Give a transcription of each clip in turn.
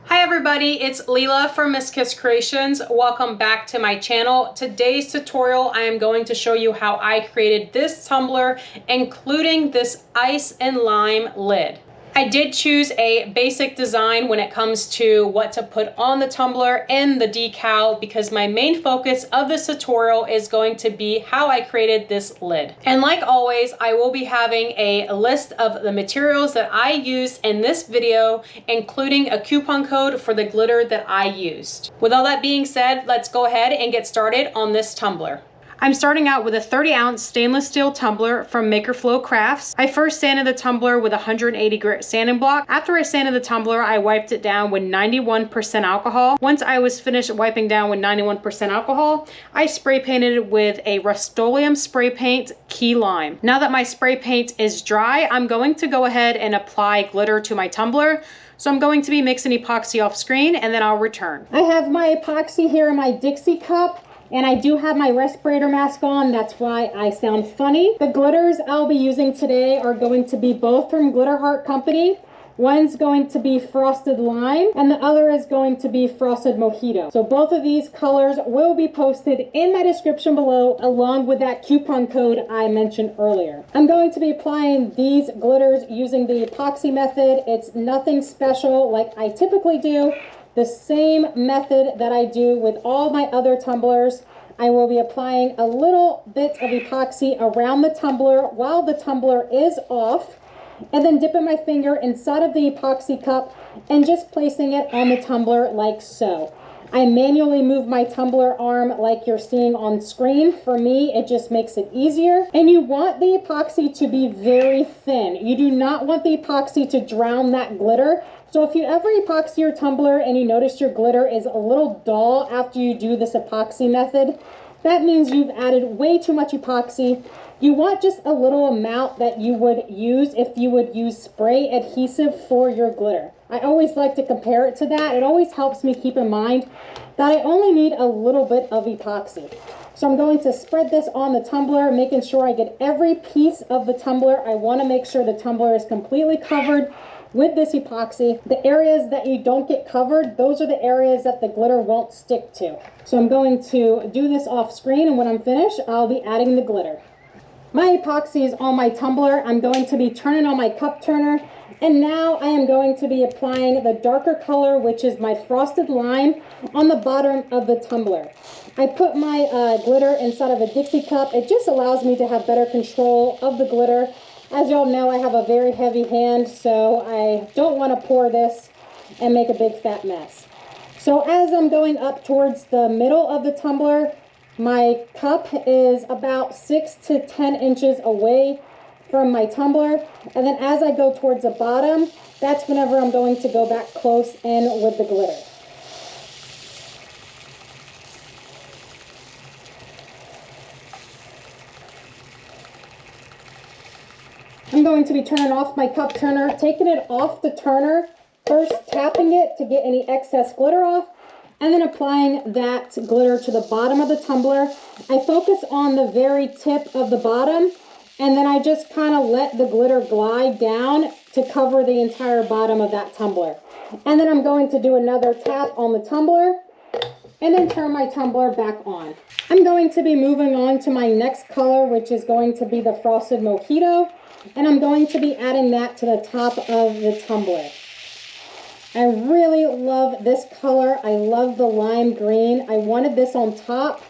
Hi everybody, it's Leela from Miss Kiss Creations. Welcome back to my channel. Today's tutorial, I am going to show you how I created this tumbler, including this ice and lime lid. I did choose a basic design when it comes to what to put on the tumbler and the decal because my main focus of this tutorial is going to be how I created this lid. And like always, I will be having a list of the materials that I used in this video, including a coupon code for the glitter that I used. With all that being said, let's go ahead and get started on this tumbler. I'm starting out with a 30-ounce stainless steel tumbler from Maker Flow Crafts. I first sanded the tumbler with 180 grit sanding block. After I sanded the tumbler, I wiped it down with 91% alcohol. Once I was finished wiping down with 91% alcohol, I spray painted it with a Rust-Oleum spray paint key lime. Now that my spray paint is dry, I'm going to go ahead and apply glitter to my tumbler. So I'm going to be mixing epoxy off screen and then I'll return. I have my epoxy here in my Dixie cup. And I do have my respirator mask on, that's why I sound funny. The glitters I'll be using today are going to be both from Glitter Heart Company. One's going to be Frosted Lime, and the other is going to be Frosted Mojito. So both of these colors will be posted in my description below, along with that coupon code I mentioned earlier. I'm going to be applying these glitters using the epoxy method. It's nothing special like I typically do. The same method that I do with all my other tumblers. I will be applying a little bit of epoxy around the tumbler while the tumbler is off, and then dipping my finger inside of the epoxy cup and just placing it on the tumbler like so. I manually move my tumbler arm like you're seeing on screen. For me, it just makes it easier. And you want the epoxy to be very thin. You do not want the epoxy to drown that glitter. So if you ever epoxy your tumbler and you notice your glitter is a little dull after you do this epoxy method, that means you've added way too much epoxy. You want just a little amount that you would use if you would use spray adhesive for your glitter. I always like to compare it to that. It always helps me keep in mind that I only need a little bit of epoxy. So I'm going to spread this on the tumbler, making sure I get every piece of the tumbler. I want to make sure the tumbler is completely covered with this epoxy. The areas that you don't get covered, those are the areas that the glitter won't stick to. So I'm going to do this off screen, and when I'm finished, I'll be adding the glitter. My epoxy is on my tumbler. I'm going to be turning on my cup turner, and now I am going to be applying the darker color, which is my Frosted Lime, on the bottom of the tumbler. I put my glitter inside of a Dixie cup. It just allows me to have better control of the glitter. As y'all know, I have a very heavy hand, so I don't want to pour this and make a big fat mess. So as I'm going up towards the middle of the tumbler, my cup is about 6 to 10 inches away from my tumbler. And then as I go towards the bottom, that's whenever I'm going to go back close in with the glitter. I'm going to be turning off my cup turner, taking it off the turner, first tapping it to get any excess glitter off, and then applying that glitter to the bottom of the tumbler. I focus on the very tip of the bottom, and then I just kind of let the glitter glide down to cover the entire bottom of that tumbler. And then I'm going to do another tap on the tumbler, and then turn my tumbler back on. I'm going to be moving on to my next color, which is going to be the Frosted Mojito. And I'm going to be adding that to the top of the tumbler. I really love this color. I love the lime green. I wanted this on top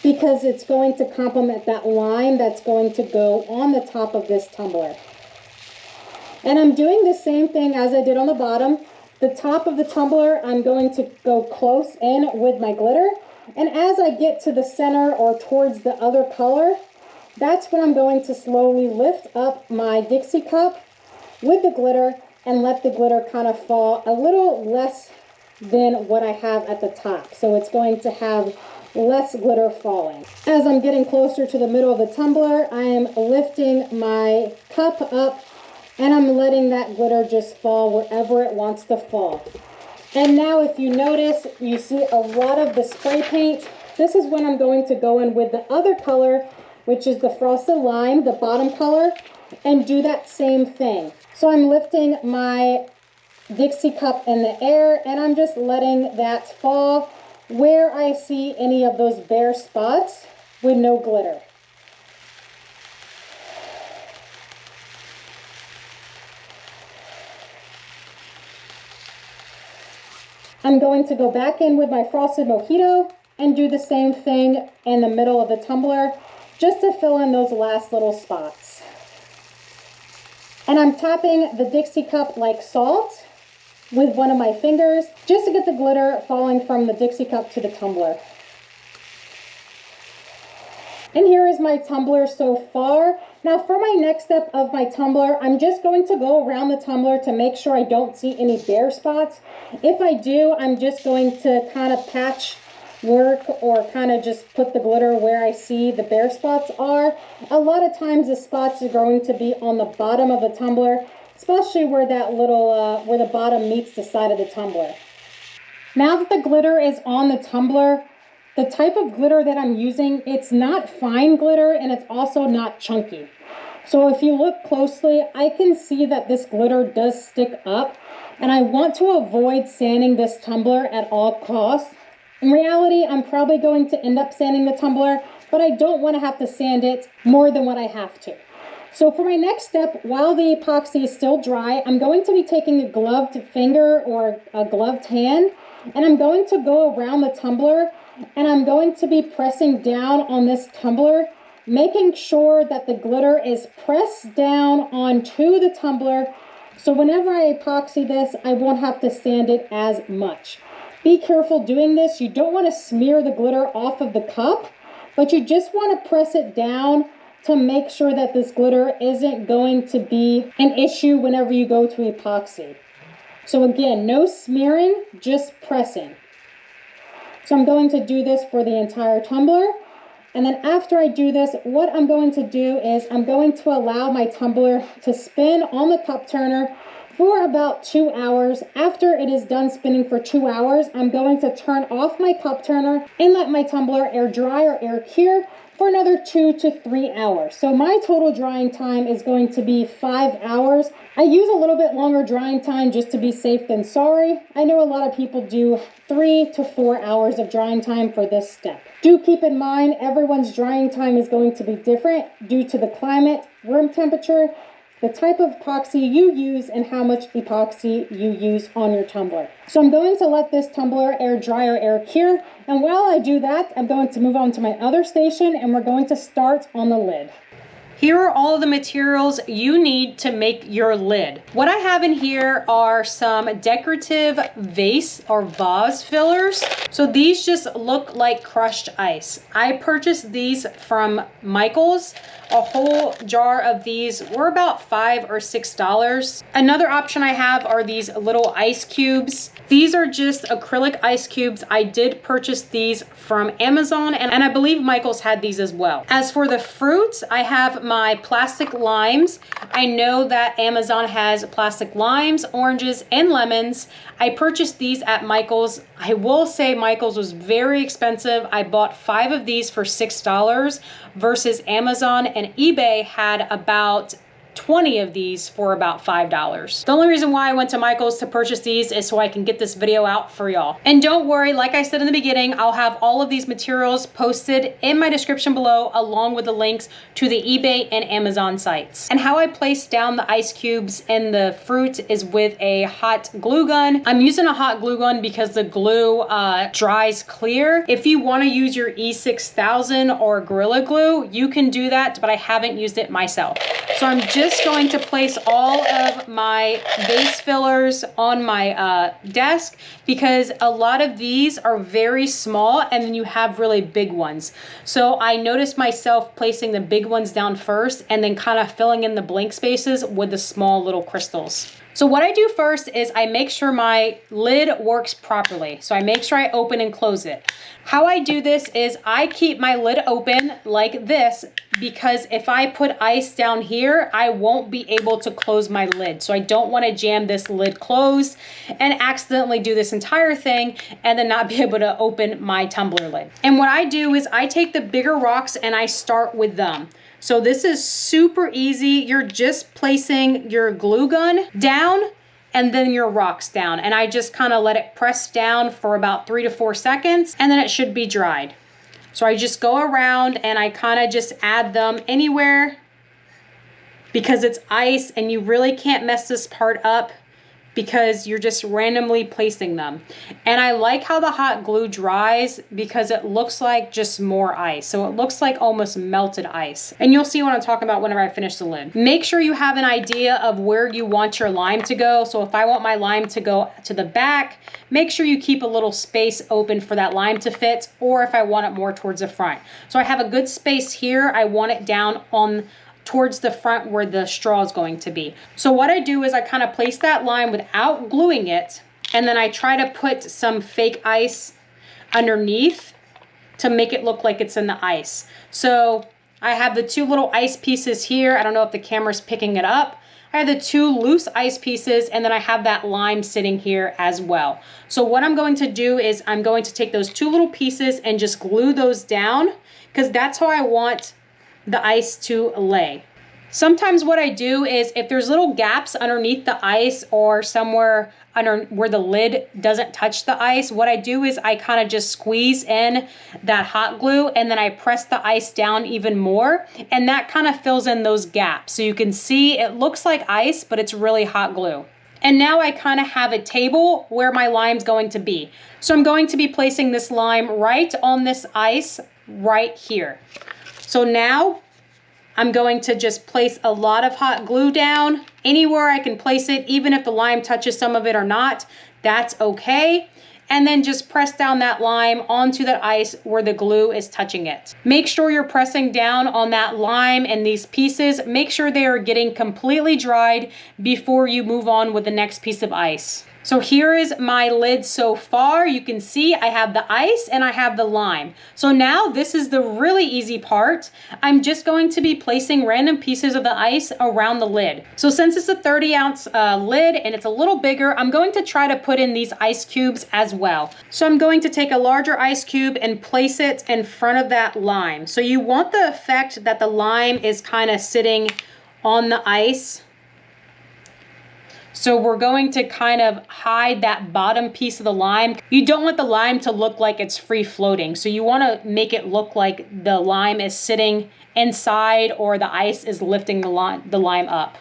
because it's going to complement that lime that's going to go on the top of this tumbler. And I'm doing the same thing as I did on the bottom. The top of the tumbler, I'm going to go close in with my glitter. And as I get to the center or towards the other color, that's when I'm going to slowly lift up my Dixie cup with the glitter and let the glitter kind of fall a little less than what I have at the top. So it's going to have less glitter falling. As I'm getting closer to the middle of the tumbler, I am lifting my cup up and I'm letting that glitter just fall wherever it wants to fall. And now if you notice, you see a lot of the spray paint. This is when I'm going to go in with the other color, which is the Frosted Lime, the bottom color, and do that same thing. So I'm lifting my Dixie cup in the air, and I'm just letting that fall where I see any of those bare spots with no glitter. I'm going to go back in with my frosted mojito and do the same thing in the middle of the tumbler just to fill in those last little spots. And I'm tapping the Dixie cup like salt with one of my fingers just to get the glitter falling from the Dixie cup to the tumbler. And here is my tumbler so far. Now for my next step of my tumbler, I'm just going to go around the tumbler to make sure I don't see any bare spots. If I do, I'm just going to kind of patch work or kind of just put the glitter where I see the bare spots are. A lot of times the spots are going to be on the bottom of the tumbler, especially where that little, where the bottom meets the side of the tumbler. Now that the glitter is on the tumbler, the type of glitter that I'm using, it's not fine glitter and it's also not chunky. So if you look closely, I can see that this glitter does stick up, and I want to avoid sanding this tumbler at all costs. In reality, I'm probably going to end up sanding the tumbler, but I don't want to have to sand it more than what I have to. So for my next step, while the epoxy is still dry, I'm going to be taking a gloved finger or a gloved hand, and I'm going to go around the tumbler, and I'm going to be pressing down on this tumbler, making sure that the glitter is pressed down onto the tumbler. So whenever I epoxy this, I won't have to sand it as much. Be careful doing this. You don't want to smear the glitter off of the cup, but you just want to press it down to make sure that this glitter isn't going to be an issue whenever you go to epoxy. So again, no smearing, just pressing. So I'm going to do this for the entire tumbler. And then after I do this, what I'm going to do is I'm going to allow my tumbler to spin on the cup turner for about 2 hours. After it is done spinning for 2 hours, I'm going to turn off my cup turner and let my tumbler air dry or air cure for another 2 to 3 hours. So my total drying time is going to be 5 hours. I use a little bit longer drying time just to be safe than sorry. I know a lot of people do 3 to 4 hours of drying time for this step. Do keep in mind, everyone's drying time is going to be different due to the climate, room temperature, the type of epoxy you use, and how much epoxy you use on your tumbler. So I'm going to let this tumbler air dry or air cure, and while I do that, I'm going to move on to my other station, and we're going to start on the lid. Here are all of the materials you need to make your lid. What I have in here are some decorative vase or vase fillers. So these just look like crushed ice. I purchased these from Michael's. A whole jar of these were about $5 or $6. Another option I have are these little ice cubes. These are just acrylic ice cubes. I did purchase these from Amazon, and I believe Michael's had these as well. As for the fruits, I have my plastic limes. I know that Amazon has plastic limes, oranges, and lemons. I purchased these at Michael's. I will say Michael's was very expensive. I bought 5 of these for $6 versus Amazon and eBay had about 20 of these for about $5. The only reason why I went to Michael's to purchase these is so I can get this video out for y'all. And don't worry, like I said in the beginning, I'll have all of these materials posted in my description below, along with the links to the eBay and Amazon sites. And how I place down the ice cubes and the fruit is with a hot glue gun. I'm using a hot glue gun because the glue dries clear. If you want to use your E6000 or Gorilla Glue, you can do that, but I haven't used it myself. So I'm just going to place all of my vase fillers on my desk because a lot of these are very small and then you have really big ones. So I noticed myself placing the big ones down first and then kind of filling in the blank spaces with the small little crystals. So what I do first is I make sure my lid works properly. So I make sure I open and close it. How I do this is I keep my lid open like this because if I put ice down here, I won't be able to close my lid. So I don't want to jam this lid closed and accidentally do this entire thing and then not be able to open my tumbler lid. And what I do is I take the bigger rocks and I start with them. So this is super easy. You're just placing your glue gun down and then your rocks down. And I just kind of let it press down for about 3 to 4 seconds, and then it should be dried. So I just go around and I kind of just add them anywhere, because it's ice and you really can't mess this part up because you're just randomly placing them. And I like how the hot glue dries because it looks like just more ice. So it looks like almost melted ice. And you'll see what I'm talking about whenever I finish the lid. Make sure you have an idea of where you want your lime to go. So if I want my lime to go to the back, make sure you keep a little space open for that lime to fit, or if I want it more towards the front. So I have a good space here. I want it down on towards the front where the straw is going to be. So what I do is I kind of place that lime without gluing it, and then I try to put some fake ice underneath to make it look like it's in the ice. So I have the 2 little ice pieces here. I don't know if the camera's picking it up. I have the 2 loose ice pieces, and then I have that lime sitting here as well. So what I'm going to do is I'm going to take those 2 little pieces and just glue those down, because that's how I want the ice to lay. Sometimes what I do is if there's little gaps underneath the ice or somewhere under where the lid doesn't touch the ice, what I do is I kind of just squeeze in that hot glue, and then I press the ice down even more, and that kind of fills in those gaps. So you can see it looks like ice, but it's really hot glue. And now I kind of have a table where my lime's going to be. So I'm going to be placing this lime right on this ice right here. So now I'm going to just place a lot of hot glue down anywhere I can place it, even if the lime touches some of it or not, that's okay. And then just press down that lime onto that ice where the glue is touching it. Make sure you're pressing down on that lime and these pieces. Make sure they are getting completely dried before you move on with the next piece of ice. So here is my lid so far. You can see I have the ice and I have the lime. So now this is the really easy part. I'm just going to be placing random pieces of the ice around the lid. So since it's a 30-ounce lid and it's a little bigger, I'm going to try to put in these ice cubes as well. So I'm going to take a larger ice cube and place it in front of that lime. So you want the effect that the lime is kind of sitting on the ice. So we're going to kind of hide that bottom piece of the lime. You don't want the lime to look like it's free floating. So you want to make it look like the lime is sitting inside or the ice is lifting the lime up.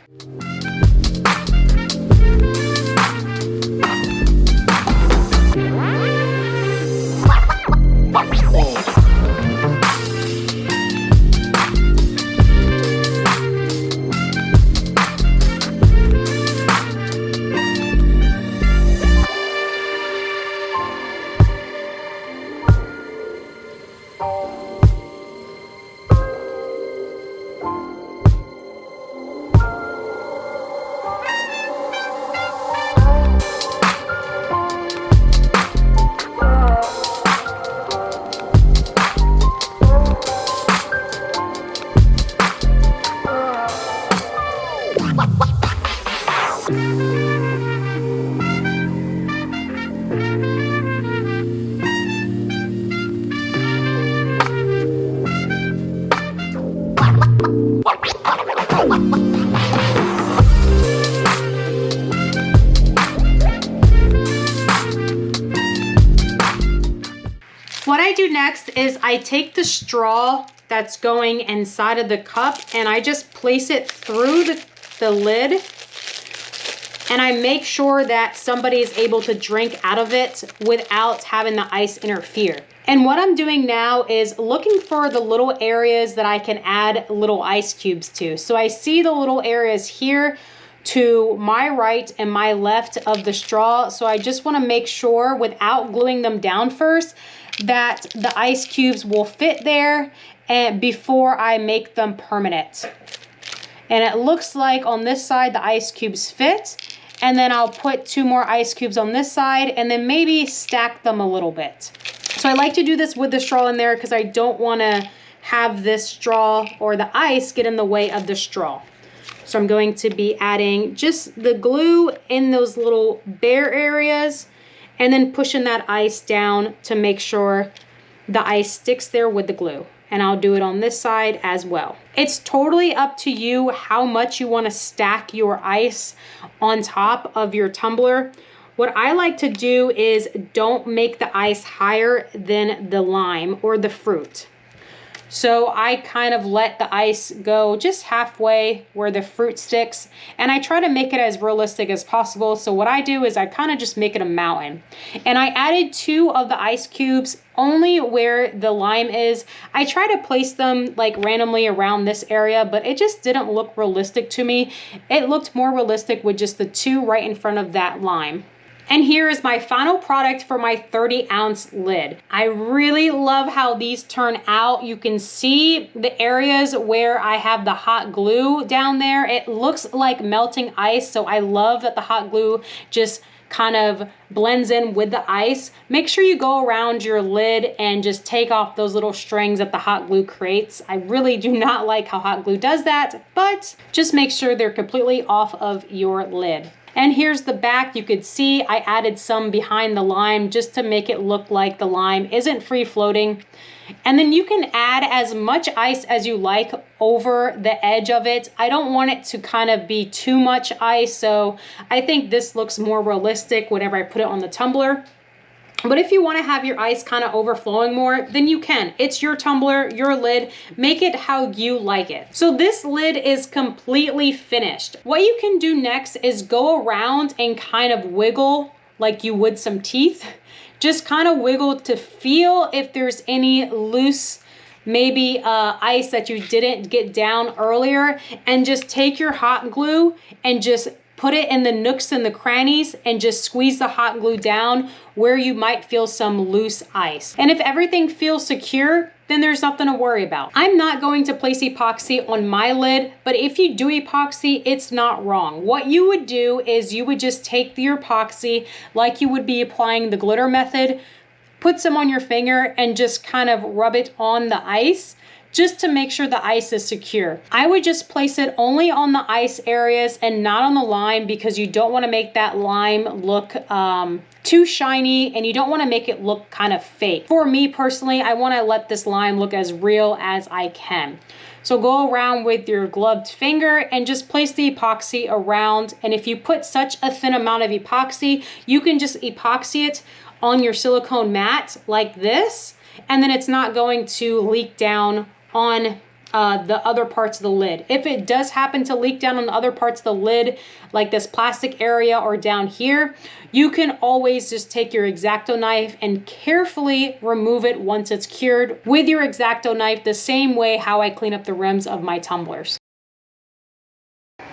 What I do next is I take the straw that's going inside of the cup and I just place it through the lid, and I make sure that somebody is able to drink out of it without having the ice interfere. And what I'm doing now is looking for the little areas that I can add little ice cubes to. So I see the little areas here to my right and my left of the straw. So I just want to make sure, without gluing them down first, that the ice cubes will fit there and before I make them permanent. And it looks like on this side the ice cubes fit, and then I'll put 2 more ice cubes on this side and then maybe stack them a little bit. So I like to do this with the straw in there because I don't want to have this straw or the ice get in the way of the straw. So I'm going to be adding just the glue in those little bare areas and then pushing that ice down to make sure the ice sticks there with the glue. and I'll do it on this side as well. It's totally up to you how much you want to stack your ice on top of your tumbler. What I like to do is don't make the ice higher than the lime or the fruit. So I kind of let the ice go just halfway where the fruit sticks, and I try to make it as realistic as possible. So what I do is I kind of just make it a mountain. And I added 2 of the ice cubes only where the lime is. I try to place them like randomly around this area, but it just didn't look realistic to me. It looked more realistic with just the 2 right in front of that lime. And here is my final product for my 30-ounce lid. I really love how these turn out. You can see the areas where I have the hot glue down there. It looks like melting ice, so I love that the hot glue just kind of blends in with the ice. Make sure you go around your lid and just take off those little strings that the hot glue creates. I really do not like how hot glue does that, but just make sure they're completely off of your lid. And here's the back. You could see I added some behind the lime just to make it look like the lime isn't free floating. And then you can add as much ice as you like over the edge of it. I don't want it to kind of be too much ice, so I think this looks more realistic whenever I put it on the tumbler. But if you want to have your ice kind of overflowing more, then you can. It's your tumbler, your lid. Make it how you like it. So this lid is completely finished. What you can do next is go around and kind of wiggle like you would some teeth. Just kind of wiggle to feel if there's any loose maybe ice that you didn't get down earlier, and just take your hot glue and just put it in the nooks and the crannies and just squeeze the hot glue down where you might feel some loose ice. And if everything feels secure, then there's nothing to worry about. I'm not going to place epoxy on my lid, but if you do epoxy, it's not wrong. What you would do is you would just take your epoxy like you would be applying the glitter method, put some on your finger and just kind of rub it on the ice, just to make sure the ice is secure. I would just place it only on the ice areas and not on the lime, because you don't want to make that lime look too shiny, and you don't want to make it look kind of fake. For me personally, I want to let this lime look as real as I can. So go around with your gloved finger and just place the epoxy around. And if you put such a thin amount of epoxy, you can just epoxy it on your silicone mat like this, and then it's not going to leak down on the other parts of the lid. If it does happen to leak down on the other parts of the lid, like this plastic area or down here, you can always just take your X-Acto knife and carefully remove it once it's cured with your X-Acto knife, the same way how I clean up the rims of my tumblers.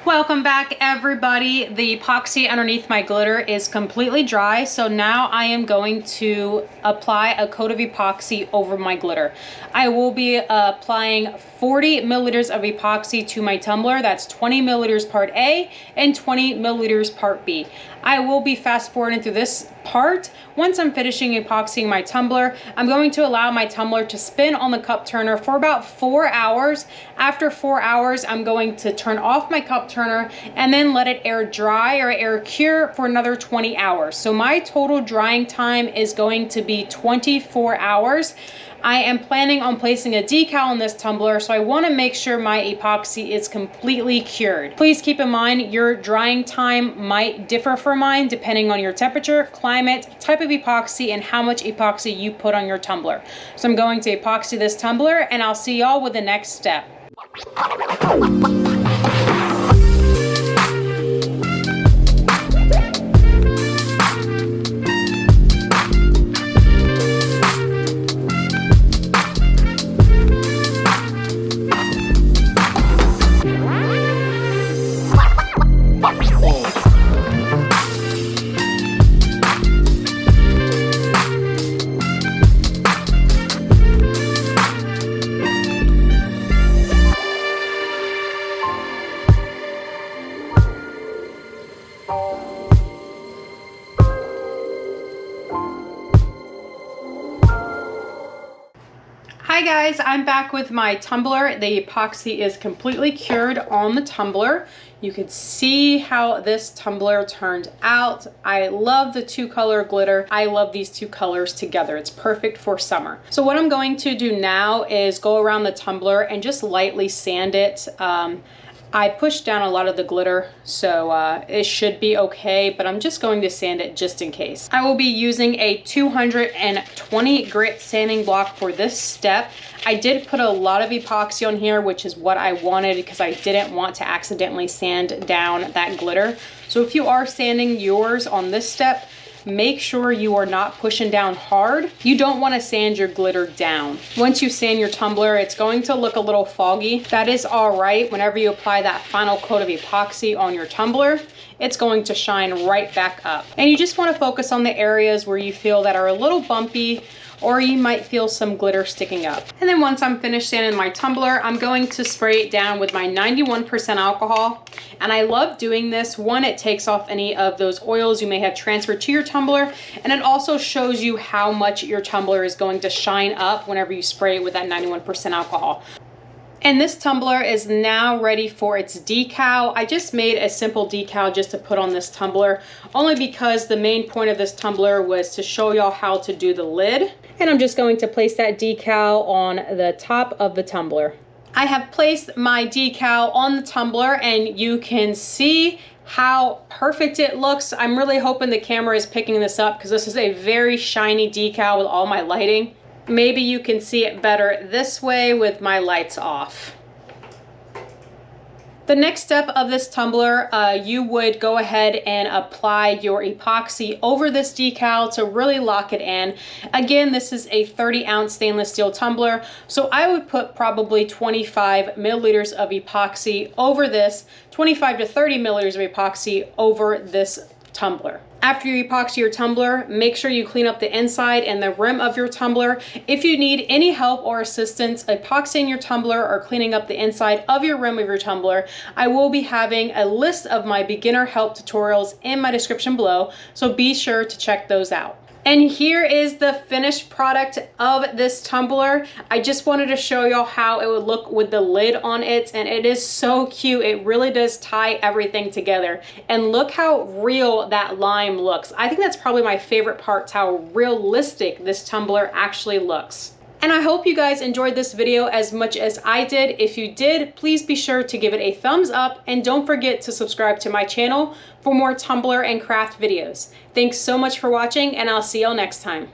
Welcome back, everybody. The epoxy underneath my glitter is completely dry, so now I am going to apply a coat of epoxy over my glitter. I will be applying 40 milliliters of epoxy to my tumbler. That's 20 milliliters part A and 20 milliliters part B. I will be fast forwarding through this part. Once I'm finishing epoxying my tumbler, I'm going to allow my tumbler to spin on the cup turner for about 4 hours. After 4 hours, I'm going to turn off my cup turner and then let it air dry or air cure for another 20 hours. So my total drying time is going to be 24 hours. I am planning on placing a decal on this tumbler, so I want to make sure my epoxy is completely cured. Please keep in mind your drying time might differ from mine depending on your temperature, climate, type of epoxy, and how much epoxy you put on your tumbler. So I'm going to epoxy this tumbler, and I'll see y'all with the next step. Hi guys, I'm back with my tumbler. The epoxy is completely cured on the tumbler. You can see how this tumbler turned out. I love the two color glitter. I love these two colors together. It's perfect for summer. So what I'm going to do now is go around the tumbler and just lightly sand it. I pushed down a lot of the glitter, so it should be okay, but I'm just going to sand it just in case. I will be using a 220 grit sanding block for this step. I did put a lot of epoxy on here, which is what I wanted because I didn't want to accidentally sand down that glitter. So if you are sanding yours on this step, make sure you are not pushing down hard. You don't want to sand your glitter down. Once you sand your tumbler, it's going to look a little foggy. That is all right. Whenever you apply that final coat of epoxy on your tumbler, it's going to shine right back up. And you just want to focus on the areas where you feel that are a little bumpy, or you might feel some glitter sticking up. And then once I'm finished sanding my tumbler, I'm going to spray it down with my 91% alcohol. And I love doing this. One, it takes off any of those oils you may have transferred to your tumbler, and it also shows you how much your tumbler is going to shine up whenever you spray it with that 91% alcohol. And this tumbler is now ready for its decal. I just made a simple decal just to put on this tumbler, only because the main point of this tumbler was to show y'all how to do the lid. And I'm just going to place that decal on the top of the tumbler. I have placed my decal on the tumbler and you can see how perfect it looks. I'm really hoping the camera is picking this up because this is a very shiny decal with all my lighting. Maybe you can see it better this way with my lights off. The next step of this tumbler, you would go ahead and apply your epoxy over this decal to really lock it in. Again, this is a 30-ounce stainless steel tumbler, so I would put probably 25 milliliters of epoxy over this, 25 to 30 milliliters of epoxy over this tumbler. After you epoxy your tumbler, make sure you clean up the inside and the rim of your tumbler. If you need any help or assistance epoxying your tumbler or cleaning up the inside of your rim of your tumbler, I will be having a list of my beginner help tutorials in my description below, so be sure to check those out. And here is the finished product of this tumbler. I just wanted to show y'all how it would look with the lid on it, and it is so cute. It really does tie everything together. And look how real that lime looks. I think that's probably my favorite part, how realistic this tumbler actually looks. And I hope you guys enjoyed this video as much as I did. If you did, please be sure to give it a thumbs up and don't forget to subscribe to my channel for more tumbler and craft videos. Thanks so much for watching, and I'll see y'all next time.